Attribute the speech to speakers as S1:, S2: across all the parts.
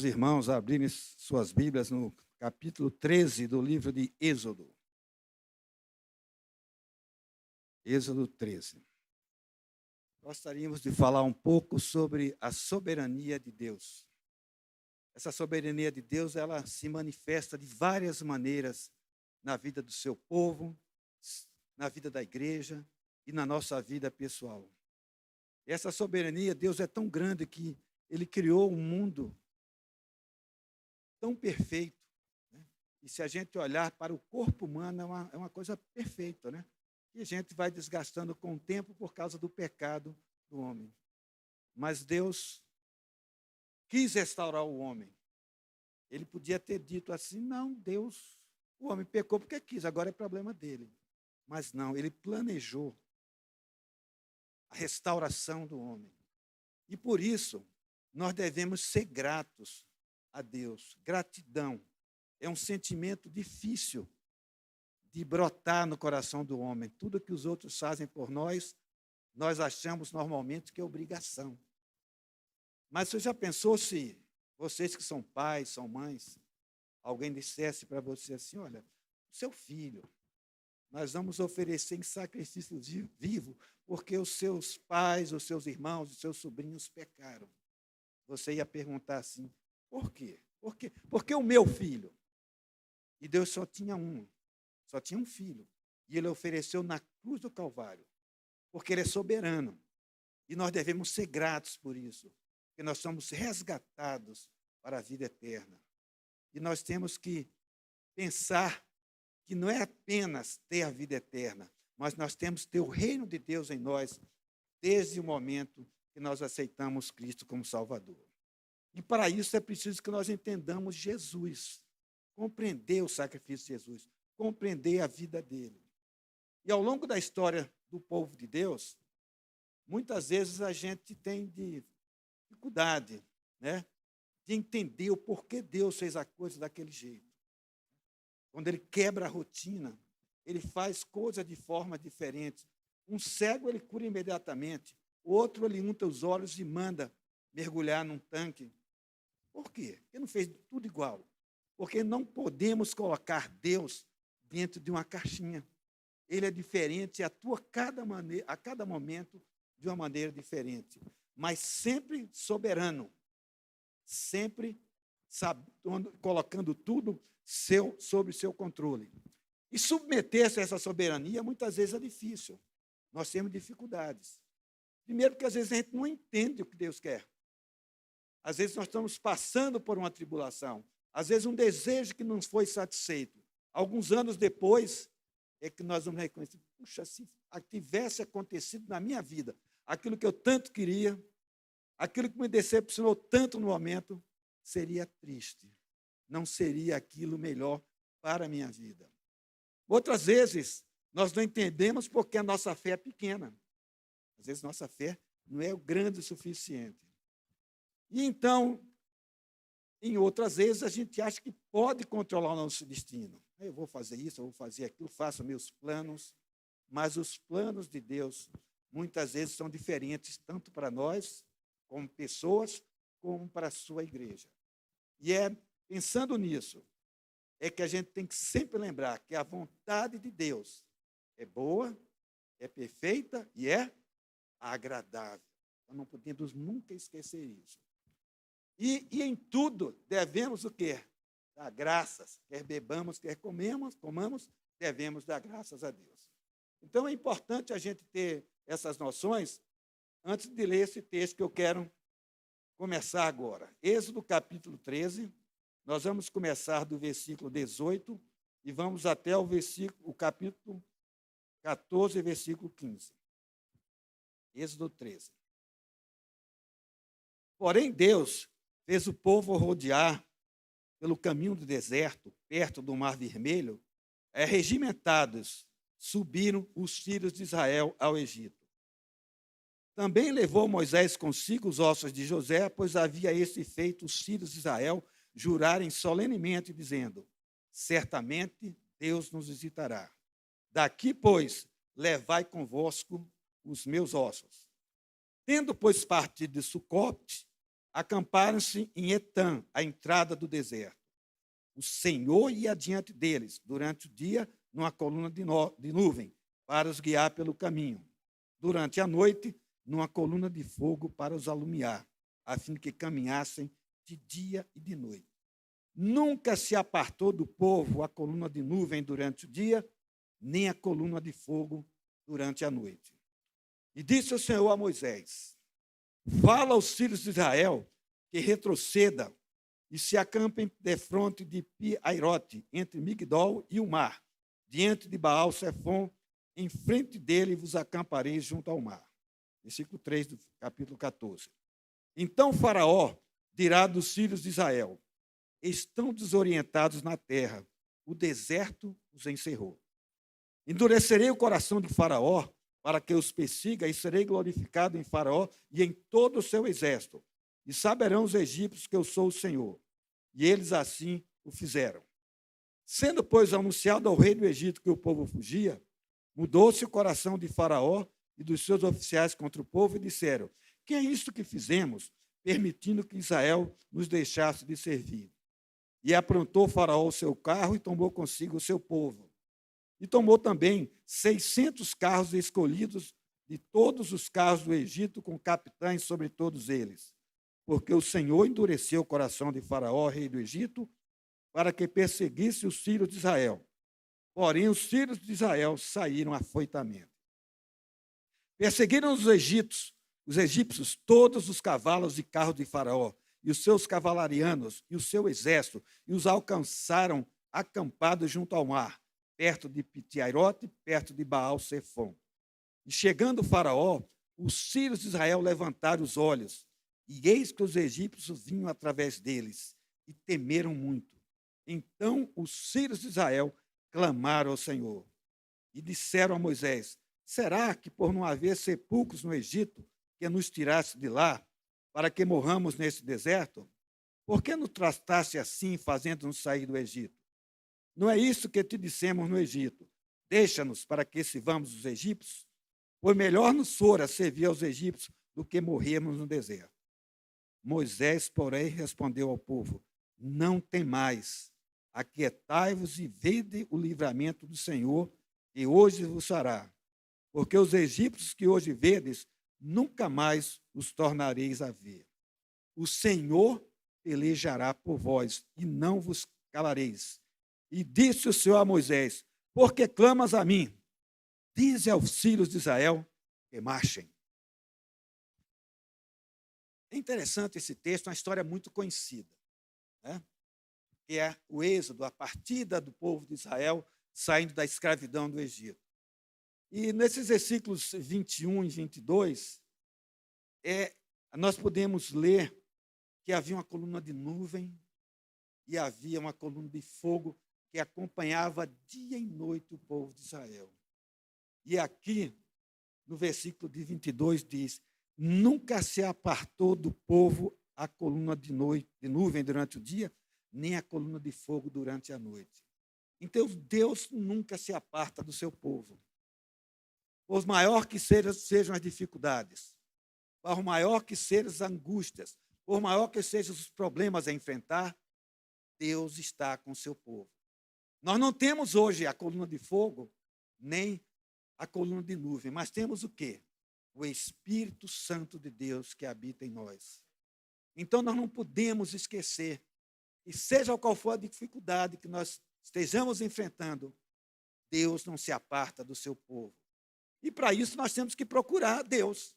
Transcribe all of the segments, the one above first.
S1: Os irmãos abrirem suas Bíblias no capítulo 13 do livro de Êxodo. Êxodo 13. Gostaríamos de falar um pouco sobre a soberania de Deus. Essa soberania de Deus, ela se manifesta de várias maneiras na vida do seu povo, na vida da igreja e na nossa vida pessoal. Essa soberania, Deus é tão grande que ele criou um mundo tão perfeito, né? E se a gente olhar para o corpo humano, é uma coisa perfeita, né? E a gente vai desgastando com o tempo por causa do pecado do homem. Mas Deus quis restaurar o homem. Ele podia ter dito assim: não, Deus, o homem pecou porque quis, agora é problema dele. Mas não, ele planejou a restauração do homem. E por isso, nós devemos ser gratos a Deus. Gratidão é um sentimento difícil de brotar no coração do homem. Tudo que os outros fazem por nós, nós achamos normalmente que é obrigação. Mas você já pensou se vocês que são pais, são mães, alguém dissesse para você assim: olha, seu filho, nós vamos oferecer em sacrifício vivo, porque os seus pais, os seus irmãos, os seus sobrinhos pecaram. Você ia perguntar assim: por quê? Porque o meu filho. E Deus só tinha um filho. E ele ofereceu na cruz do Calvário, porque ele é soberano. E nós devemos ser gratos por isso, porque nós somos resgatados para a vida eterna. E nós temos que pensar que não é apenas ter a vida eterna, mas nós temos que ter o reino de Deus em nós, desde o momento que nós aceitamos Cristo como Salvador. E para isso é preciso que nós entendamos Jesus, compreender o sacrifício de Jesus, compreender a vida dele. E ao longo da história do povo de Deus, muitas vezes a gente tem dificuldade, né, de entender o porquê Deus fez a coisa daquele jeito. Quando ele quebra a rotina, ele faz coisas de forma diferente. Um cego ele cura imediatamente, outro ele unta os olhos e manda mergulhar num tanque. Por quê? Porque não fez tudo igual. Porque não podemos colocar Deus dentro de uma caixinha. Ele é diferente e atua a cada momento de uma maneira diferente. Mas sempre soberano. Sempre colocando tudo sob seu controle. E submeter-se a essa soberania muitas vezes é difícil. Nós temos dificuldades. Primeiro, porque às vezes a gente não entende o que Deus quer. Às vezes nós estamos passando por uma tribulação. Às vezes um desejo que não foi satisfeito. Alguns anos depois é que nós vamos reconhecer: puxa, se tivesse acontecido na minha vida aquilo que eu tanto queria, aquilo que me decepcionou tanto no momento, seria triste. Não seria aquilo melhor para a minha vida. Outras vezes, nós não entendemos porque a nossa fé é pequena. Às vezes, nossa fé não é grande o suficiente. E então, em outras vezes, a gente acha que pode controlar o nosso destino. Eu vou fazer isso, eu vou fazer aquilo, faço meus planos. Mas os planos de Deus, muitas vezes, são diferentes, tanto para nós, como pessoas, como para a sua igreja. E é pensando nisso, é que a gente tem que sempre lembrar que a vontade de Deus é boa, é perfeita e é agradável. Nós não podemos nunca esquecer isso. E em tudo devemos o quê? Dar graças. Quer bebamos, quer comamos, devemos dar graças a Deus. Então é importante a gente ter essas noções antes de ler esse texto que eu quero começar agora. Êxodo capítulo 13, nós vamos começar do versículo 18 e vamos até o capítulo 14, versículo 15. Êxodo 13. Porém, Deus fez o povo rodear pelo caminho do deserto, perto do Mar Vermelho, regimentados, subiram os filhos de Israel ao Egito. Também levou Moisés consigo os ossos de José, pois havia este feito os filhos de Israel jurarem solenemente, dizendo: certamente Deus nos visitará. Daqui, pois, levai convosco os meus ossos. Tendo, pois, partido de Sucote, acamparam-se em Etã, à entrada do deserto. O Senhor ia adiante deles, durante o dia, numa coluna de nuvem, para os guiar pelo caminho. Durante a noite, numa coluna de fogo para os alumiar, a fim de que caminhassem de dia e de noite. Nunca se apartou do povo a coluna de nuvem durante o dia, nem a coluna de fogo durante a noite. E disse o Senhor a Moisés: fala aos filhos de Israel que retrocedam e se acampem defronte de Pi-Airote, entre Migdol e o mar, diante de Baal-Sefom, em frente dele vos acampareis junto ao mar. Versículo 3 do capítulo 14. Então Faraó dirá dos filhos de Israel: estão desorientados na terra, o deserto os encerrou. Endurecerei o coração de Faraó, para que os persiga, e serei glorificado em Faraó e em todo o seu exército. E saberão os egípcios que eu sou o Senhor. E eles assim o fizeram. Sendo, pois, anunciado ao rei do Egito que o povo fugia, mudou-se o coração de Faraó e dos seus oficiais contra o povo e disseram: que é isto que fizemos, permitindo que Israel nos deixasse de servir? E aprontou Faraó o seu carro e tomou consigo o seu povo. E tomou também 600 carros escolhidos de todos os carros do Egito, com capitães sobre todos eles. Porque o Senhor endureceu o coração de Faraó, rei do Egito, para que perseguisse os filhos de Israel. Porém, os filhos de Israel saíram afoitamente. Perseguiram os egípcios, todos os cavalos e carros de Faraó, e os seus cavalarianos, e o seu exército, e os alcançaram acampados junto ao mar, perto de Piti-Airote, perto de Baal-Sefom. E chegando Faraó, os filhos de Israel levantaram os olhos, e eis que os egípcios vinham através deles, e temeram muito. Então os filhos de Israel clamaram ao Senhor, e disseram a Moisés: será que por não haver sepulcros no Egito, que nos tirasse de lá, para que morramos nesse deserto? Por que nos trataste assim, fazendo-nos sair do Egito? Não é isso que te dissemos no Egito: deixa-nos para que sirvamos os egípcios? Pois melhor nos fora servir aos egípcios do que morrermos no deserto. Moisés, porém, respondeu ao povo: não temais, aquietai-vos e vede o livramento do Senhor, que hoje vos fará. Porque os egípcios que hoje vedes, nunca mais os tornareis a ver. O Senhor pelejará por vós, e não vos calareis. E disse o Senhor a Moisés: por que clamas a mim? Dize aos filhos de Israel que marchem. É interessante esse texto, uma história muito conhecida, né? Que é o êxodo, a partida do povo de Israel saindo da escravidão do Egito. E nesses versículos 21 e 22, nós podemos ler que havia uma coluna de nuvem e havia uma coluna de fogo que acompanhava dia e noite o povo de Israel. E aqui, no versículo de 22, diz: nunca se apartou do povo a coluna de nuvem durante o dia, nem a coluna de fogo durante a noite. Então, Deus nunca se aparta do seu povo. Por maior que sejam as dificuldades, por maior que sejam as angústias, por maior que sejam os problemas a enfrentar, Deus está com o seu povo. Nós não temos hoje a coluna de fogo, nem a coluna de nuvem, mas temos o quê? O Espírito Santo de Deus que habita em nós. Então, nós não podemos esquecer, e seja qual for a dificuldade que nós estejamos enfrentando, Deus não se aparta do seu povo. E para isso nós temos que procurar Deus.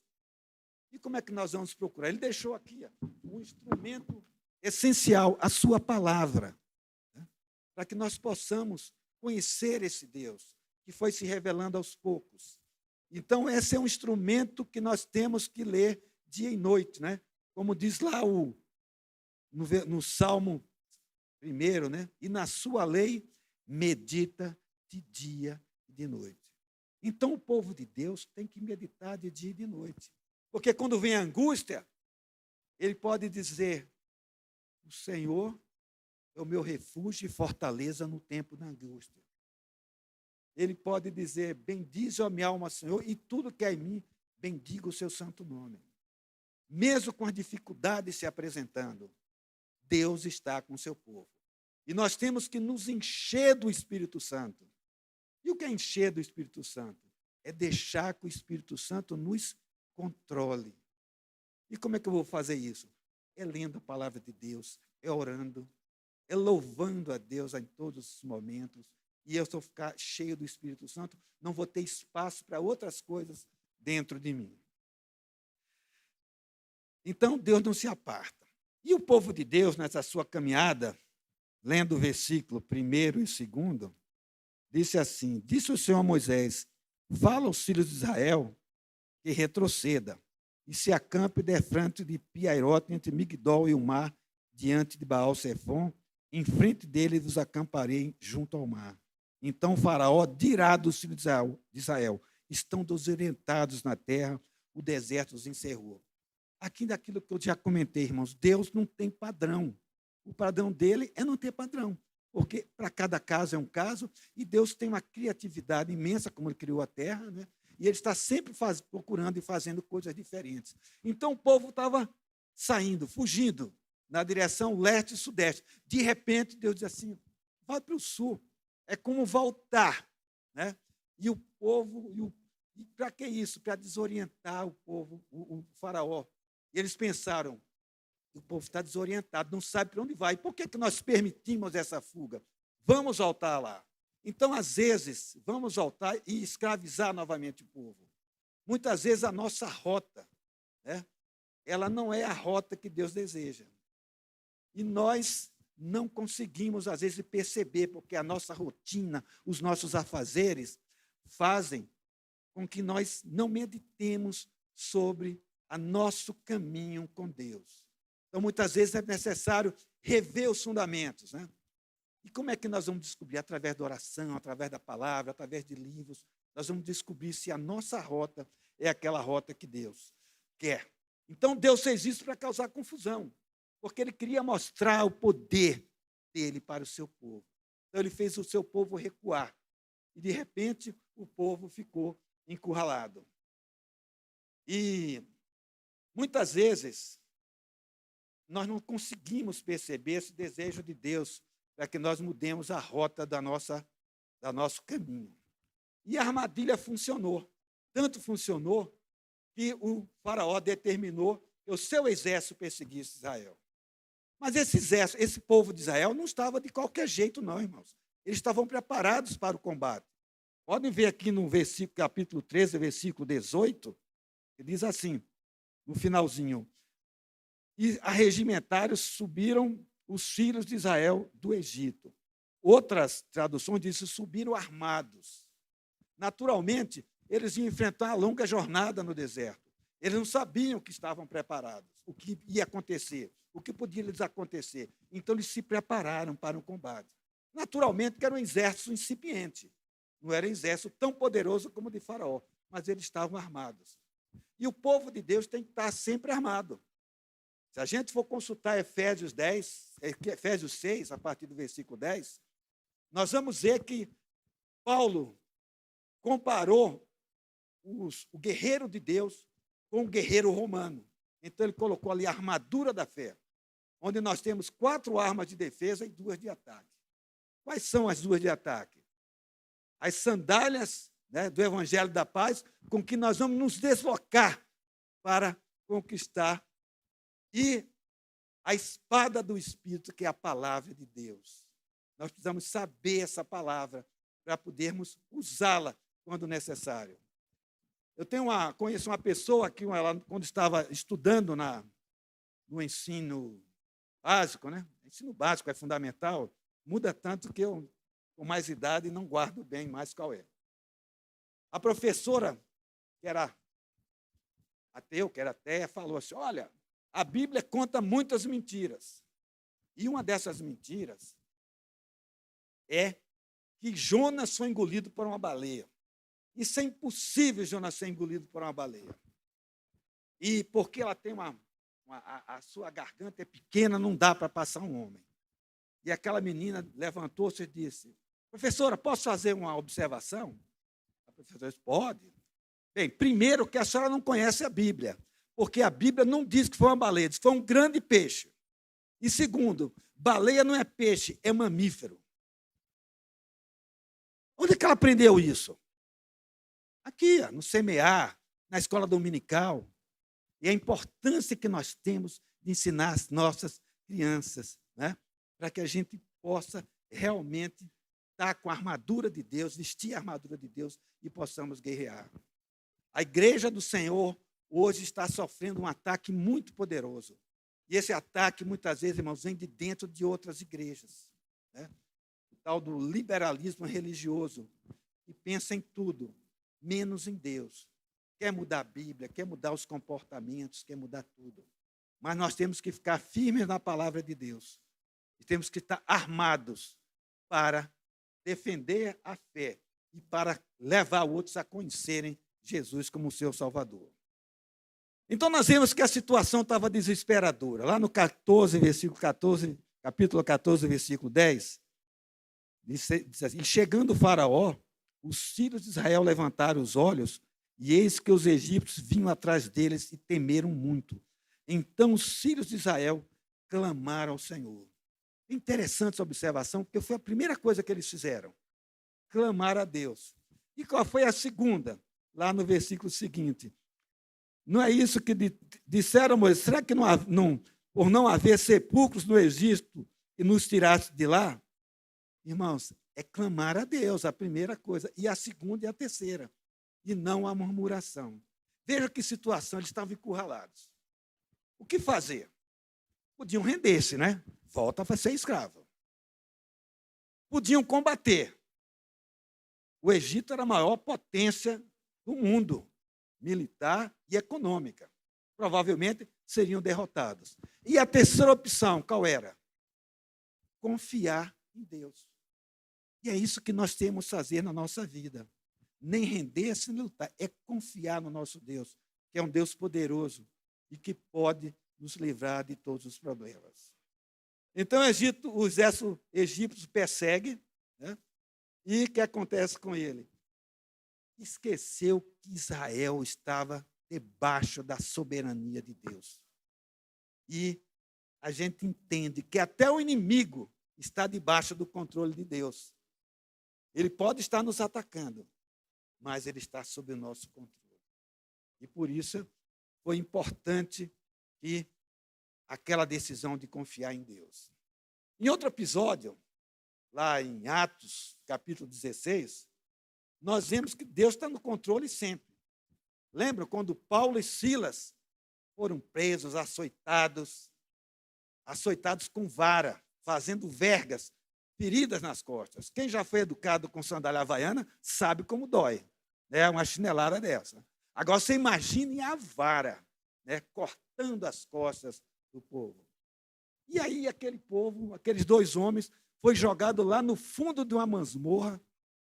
S1: E como é que nós vamos procurar? Ele deixou aqui um instrumento essencial, a sua palavra, né? Para que nós possamos conhecer esse Deus que foi se revelando aos poucos. Então, esse é um instrumento que nós temos que ler dia e noite, né? Como diz lá no Salmo 1, né? E na sua lei medita de dia e de noite. Então, o povo de Deus tem que meditar de dia e de noite. Porque quando vem a angústia, ele pode dizer: o Senhor é o meu refúgio e fortaleza no tempo da angústia. Ele pode dizer: bendize a minha alma, Senhor, e tudo que é em mim, bendiga o seu santo nome. mesmo com as dificuldades se apresentando, Deus está com o seu povo. E nós temos que nos encher do Espírito Santo. E o que é encher do Espírito Santo? É deixar que o Espírito Santo nos controle. E como é que eu vou fazer isso? É lendo a palavra de Deus, é orando, é louvando a Deus em todos os momentos. E eu, se eu ficar cheio do Espírito Santo, não vou ter espaço para outras coisas dentro de mim. Então, Deus não se aparta. E o povo de Deus, nessa sua caminhada, lendo o versículo 1 e 2, disse assim: disse o Senhor a Moisés: fala aos filhos de Israel que retroceda e se acampe defronte de Piairote, entre Migdol e o mar, diante de Baal-Sefom, em frente dele vos acamparei junto ao mar. Então o faraó dirá dos filhos de Israel: estão desorientados na terra, o deserto os encerrou. Aqui daquilo que eu já comentei, irmãos, Deus não tem padrão. O padrão dele é não ter padrão, porque para cada caso é um caso, e Deus tem uma criatividade imensa, como ele criou a terra, né? E ele está sempre procurando e fazendo coisas diferentes. Então o povo estava saindo, fugindo, na direção leste e sudeste. De repente, Deus diz assim: vai para o sul. É como voltar, né? E o povo, e para que isso? Para desorientar o povo, o faraó. E eles pensaram: o povo está desorientado, não sabe para onde vai. Por que nós permitimos essa fuga? Vamos voltar lá. Então, às vezes, vamos voltar e escravizar novamente o povo. Muitas vezes a nossa rota, né, ela não é a rota que Deus deseja. E nós não conseguimos, às vezes, perceber, porque a nossa rotina, os nossos afazeres, fazem com que nós não meditemos sobre o nosso caminho com Deus. Então, muitas vezes é necessário rever os fundamentos, né? E como é que nós vamos descobrir? Através da oração, através da palavra, através de livros, nós vamos descobrir se a nossa rota é aquela rota que Deus quer. Então, Deus fez isso para causar confusão, porque Ele queria mostrar o poder dele para o seu povo. Então, Ele fez o seu povo recuar. E, de repente, o povo ficou encurralado. E, muitas vezes, nós não conseguimos perceber esse desejo de Deus para que nós mudemos a rota do nosso caminho. E a armadilha funcionou. Tanto funcionou que o faraó determinou que o seu exército perseguisse Israel. Mas esse povo de Israel não estava de qualquer jeito, não, irmãos. Eles estavam preparados para o combate. Podem ver aqui no versículo, capítulo 13, versículo 18, que diz assim, no finalzinho: e arregimentários subiram os filhos de Israel do Egito. Outras traduções dizem: subiram armados. Naturalmente, eles iam enfrentar uma longa jornada no deserto. Eles não sabiam que estavam preparados, o que ia acontecer, o que podia lhes acontecer. Então, eles se prepararam para o combate. Naturalmente, que era um exército incipiente. Não era um exército tão poderoso como o de Faraó, mas eles estavam armados. E o povo de Deus tem que estar sempre armado. Se a gente for consultar Efésios 6, a partir do versículo 10, nós vamos ver que Paulo comparou o guerreiro de Deus com o guerreiro romano. Então, ele colocou ali a armadura da fé, onde nós temos 4 armas de defesa e 2 de ataque. Quais são as 2 de ataque? As sandálias, né, do Evangelho da Paz, com que nós vamos nos deslocar para conquistar, e a espada do Espírito, que é a palavra de Deus. Nós precisamos saber essa palavra para podermos usá-la quando necessário. Conheço uma pessoa que, ela, quando estava estudando no ensino básico, né? Ensino básico é fundamental, muda tanto que eu, com mais idade, não guardo bem mais qual é. A professora, que era ateu, que era ateia, falou assim: olha, a Bíblia conta muitas mentiras. E uma dessas mentiras é que Jonas foi engolido por uma baleia. Isso é impossível, Jonas ser engolido por uma baleia. E porque ela tem a sua garganta é pequena, não dá para passar um homem. E aquela menina levantou-se e disse: professora, posso fazer uma observação? A professora disse: pode. Bem, primeiro que a senhora não conhece a Bíblia. porque a Bíblia não diz que foi uma baleia, diz que foi um grande peixe. E segundo, baleia não é peixe, é mamífero. Onde é que ela aprendeu isso? Aqui, no semear, na escola dominical. E a importância que nós temos de ensinar as nossas crianças, né? Para que a gente possa realmente estar com a armadura de Deus, vestir a armadura de Deus e possamos guerrear. A igreja do Senhor hoje está sofrendo um ataque muito poderoso. E esse ataque, muitas vezes, irmãos, vem de dentro de outras igrejas, né? O tal do liberalismo religioso, que pensa em tudo, menos em Deus. Quer mudar a Bíblia, quer mudar os comportamentos, quer mudar tudo. Mas nós temos que ficar firmes na palavra de Deus. E temos que estar armados para defender a fé e para levar outros a conhecerem Jesus como seu Salvador. Então nós vemos que a situação estava desesperadora. Lá no 14, versículo 14, capítulo 14, versículo 10, diz assim: e chegando o faraó, os filhos de Israel levantaram os olhos, e eis que os egípcios vinham atrás deles e temeram muito. Então os filhos de Israel clamaram ao Senhor. Interessante essa observação, porque foi a primeira coisa que eles fizeram, clamar a Deus. E qual foi a segunda? Lá no versículo seguinte. Não é isso que disseram, Moisés? Será que por não haver sepulcros no Egito e nos tirasse de lá? Irmãos, é clamar a Deus, a primeira coisa. E a segunda e a terceira. E não a murmuração. Veja que situação, eles estavam encurralados. O que fazer? Podiam render-se, né? Volta a ser escravo. Podiam combater. O Egito era a maior potência do mundo, militar e econômica. Provavelmente seriam derrotados. E a terceira opção, qual era? Confiar em Deus. E é isso que nós temos que fazer na nossa vida. Nem render-se nem lutar, é confiar no nosso Deus, que é um Deus poderoso e que pode nos livrar de todos os problemas. Então o exército egípcio persegue, né? E o que acontece com ele? Esqueceu que Israel estava debaixo da soberania de Deus. E a gente entende que até o inimigo está debaixo do controle de Deus. Ele pode estar nos atacando, mas ele está sob o nosso controle. E por isso foi importante que aquela decisão de confiar em Deus. Em outro episódio, lá em Atos, capítulo 16, nós vemos que Deus está no controle sempre. Lembra quando Paulo e Silas foram presos, açoitados com vara, fazendo vergas, feridas nas costas. Quem já foi educado com sandália havaiana sabe como dói, né? Uma chinelada dessa. Agora você imagine a vara, né? Cortando as costas do povo. E aí aquele povo, aqueles dois homens, foi jogado lá no fundo de uma masmorra.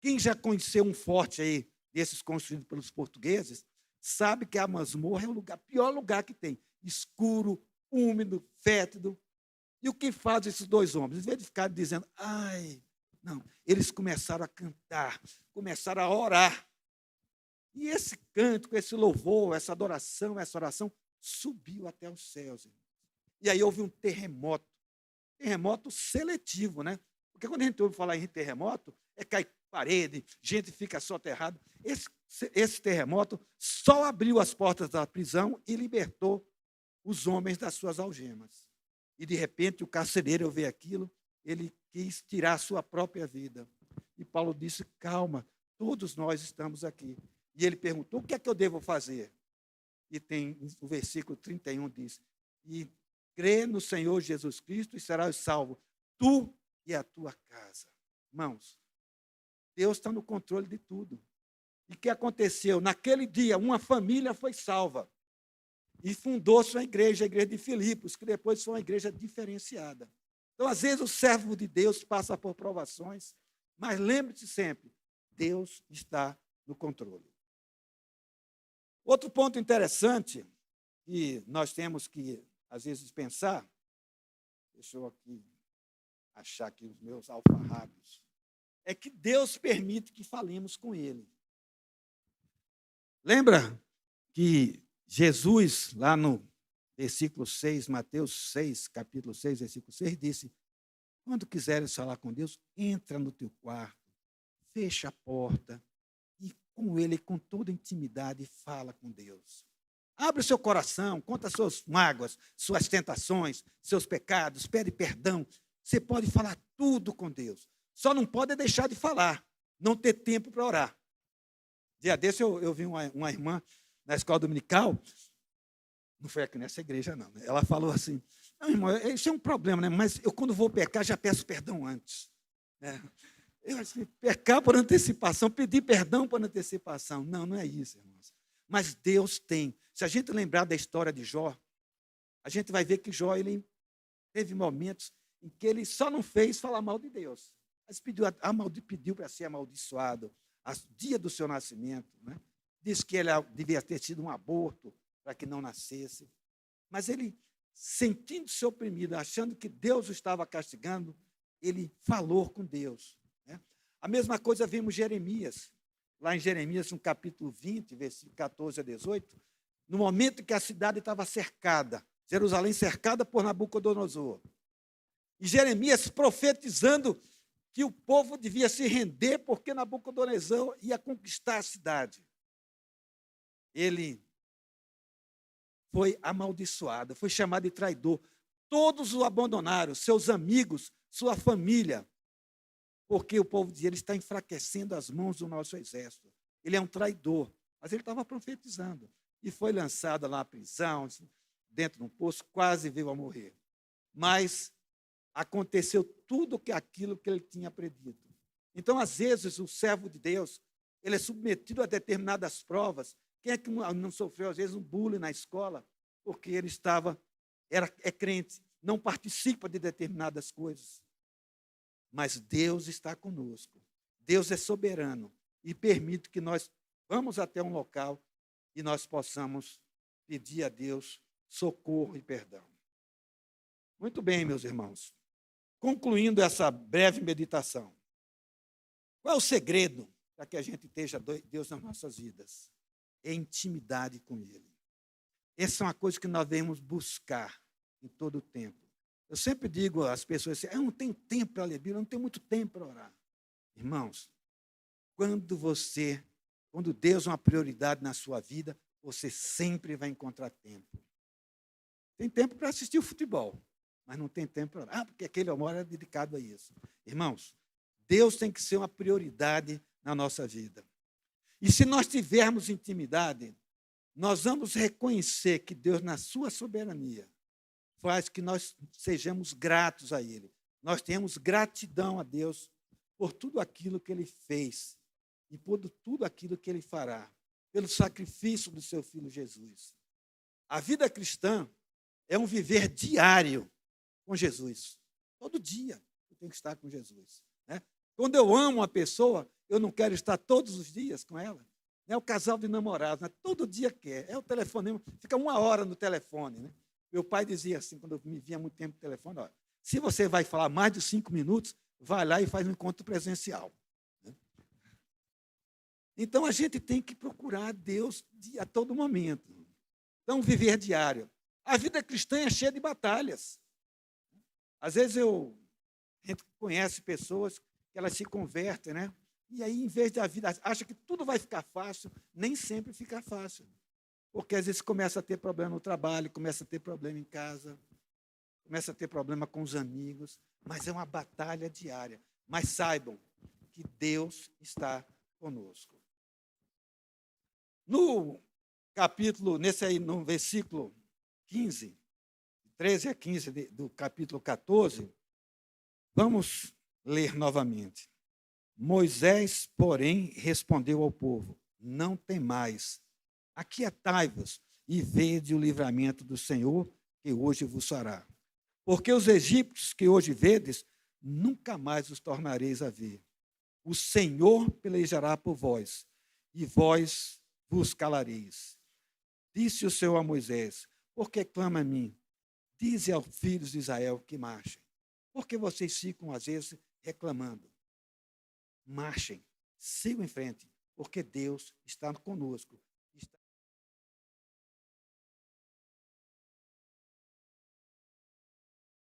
S1: Quem já conheceu um forte aí, desses construídos pelos portugueses, sabe que a masmorra é o pior lugar que tem. Escuro, úmido, fétido. E o que fazem esses dois homens? Em vez de ficarem dizendo, ai, não, eles começaram a cantar, começaram a orar. E esse cântico, esse louvor, essa adoração, essa oração, subiu até os céus. E aí houve um terremoto seletivo, né? Porque quando a gente ouve falar em terremoto, cai parede, gente fica soterrada. Esse terremoto só abriu as portas da prisão e libertou os homens das suas algemas. E, de repente, o carcereiro, ao ver aquilo, ele quis tirar a sua própria vida. E Paulo disse, calma, todos nós estamos aqui. E ele perguntou, o que é que eu devo fazer? E tem o versículo 31, diz, e crê no Senhor Jesus Cristo e serás salvo, tu e a tua casa. Irmãos, Deus está no controle de tudo. E o que aconteceu? Naquele dia, uma família foi salva. E fundou-se a igreja de Filipos, que depois foi uma igreja diferenciada. Então, às vezes, o servo de Deus passa por provações, mas lembre-se sempre, Deus está no controle. Outro ponto interessante que nós temos que, às vezes, pensar, deixa eu aqui achar aqui os meus alfarrábios, é que Deus permite que falemos com Ele. Lembra que Jesus, lá no versículo 6, Mateus 6, capítulo 6, versículo 6, disse: quando quiseres falar com Deus, entra no teu quarto, fecha a porta e com Ele, com toda intimidade, fala com Deus. Abre o seu coração, conta suas mágoas, suas tentações, seus pecados, pede perdão. Você pode falar tudo com Deus. Só não pode deixar de falar, não ter tempo para orar. Dia desse eu vi uma irmã na escola dominical, não foi aqui nessa igreja, não. Ela falou assim: não, irmão, isso é um problema, né? Mas eu, quando vou pecar, já peço perdão antes. Eu assim, pecar por antecipação, pedir perdão por antecipação. Não, não é isso, irmãos. Mas Deus tem. Se a gente lembrar da história de Jó, a gente vai ver que Jó ele teve momentos em que ele só não fez falar mal de Deus. Mas pediu para ser amaldiçoado no dia do seu nascimento. Né? Disse que ele devia ter tido um aborto para que não nascesse. Mas ele, sentindo-se oprimido, achando que Deus o estava castigando, ele falou com Deus. Né? A mesma coisa vimos Jeremias. Lá em Jeremias, no capítulo 20, versículo 14 a 18, no momento em que a cidade estava cercada, Jerusalém cercada por Nabucodonosor. E Jeremias profetizando que o povo devia se render porque Nabucodonosor ia conquistar a cidade. Ele foi amaldiçoado, foi chamado de traidor. Todos o abandonaram, seus amigos, sua família, porque o povo dizia: ele está enfraquecendo as mãos do nosso exército. Ele é um traidor. Mas ele estava profetizando. E foi lançado lá na prisão, dentro de um poço, quase veio a morrer. Mas aconteceu tudo aquilo que ele tinha predito. Então, às vezes, o servo de Deus, ele é submetido a determinadas provas. Quem é que não sofreu, às vezes, um bullying na escola? Porque ele é crente, não participa de determinadas coisas. Mas Deus está conosco. Deus é soberano e permite que nós vamos até um local e nós possamos pedir a Deus socorro e perdão. Muito bem, meus irmãos. Concluindo essa breve meditação, qual é o segredo para que a gente esteja Deus nas nossas vidas? É intimidade com Ele. Essa é uma coisa que nós devemos buscar em todo o tempo. Eu sempre digo às pessoas assim: eu não tenho tempo para ler Bíblia, eu não tenho muito tempo para orar. Irmãos, quando Deus é uma prioridade na sua vida, você sempre vai encontrar tempo. Tem tempo para assistir o futebol, mas não tem tempo para orar. Porque aquele amor é dedicado a isso. Irmãos, Deus tem que ser uma prioridade na nossa vida. E se nós tivermos intimidade, nós vamos reconhecer que Deus, na sua soberania, faz que nós sejamos gratos a Ele. Nós tenhamos gratidão a Deus por tudo aquilo que Ele fez e por tudo aquilo que Ele fará, pelo sacrifício do seu Filho Jesus. A vida cristã é um viver diário com Jesus. Todo dia eu tenho que estar com Jesus. Né? Quando eu amo uma pessoa, eu não quero estar todos os dias com ela. É o casal de namorados, né? Todo dia quer. É o telefonema, fica 1 hora no telefone. Né? Meu pai dizia assim, quando eu me via muito tempo no telefone: olha, se você vai falar mais de 5 minutos, vai lá e faz um encontro presencial. Né? Então, a gente tem que procurar Deus a todo momento. Então, viver diário. A vida cristã é cheia de batalhas. Às vezes, a gente conhece pessoas que elas se convertem, né? E aí, em vez da vida, acha que tudo vai ficar fácil, nem sempre fica fácil. Porque às vezes começa a ter problema no trabalho, começa a ter problema em casa, começa a ter problema com os amigos, mas é uma batalha diária. Mas saibam que Deus está conosco. No versículo 15, 13 a 15 do capítulo 14, vamos ler novamente. Moisés, porém, respondeu ao povo: não temais, aquietai-vos e vede o livramento do Senhor, que hoje vos fará. Porque os egípcios que hoje vedes, nunca mais os tornareis a ver. O Senhor pelejará por vós, e vós vos calareis. Disse o Senhor a Moisés: por que clama a mim? Dize aos filhos de Israel que marchem. Porque vocês ficam, às vezes, reclamando. Marchem, sigam em frente, porque Deus está conosco.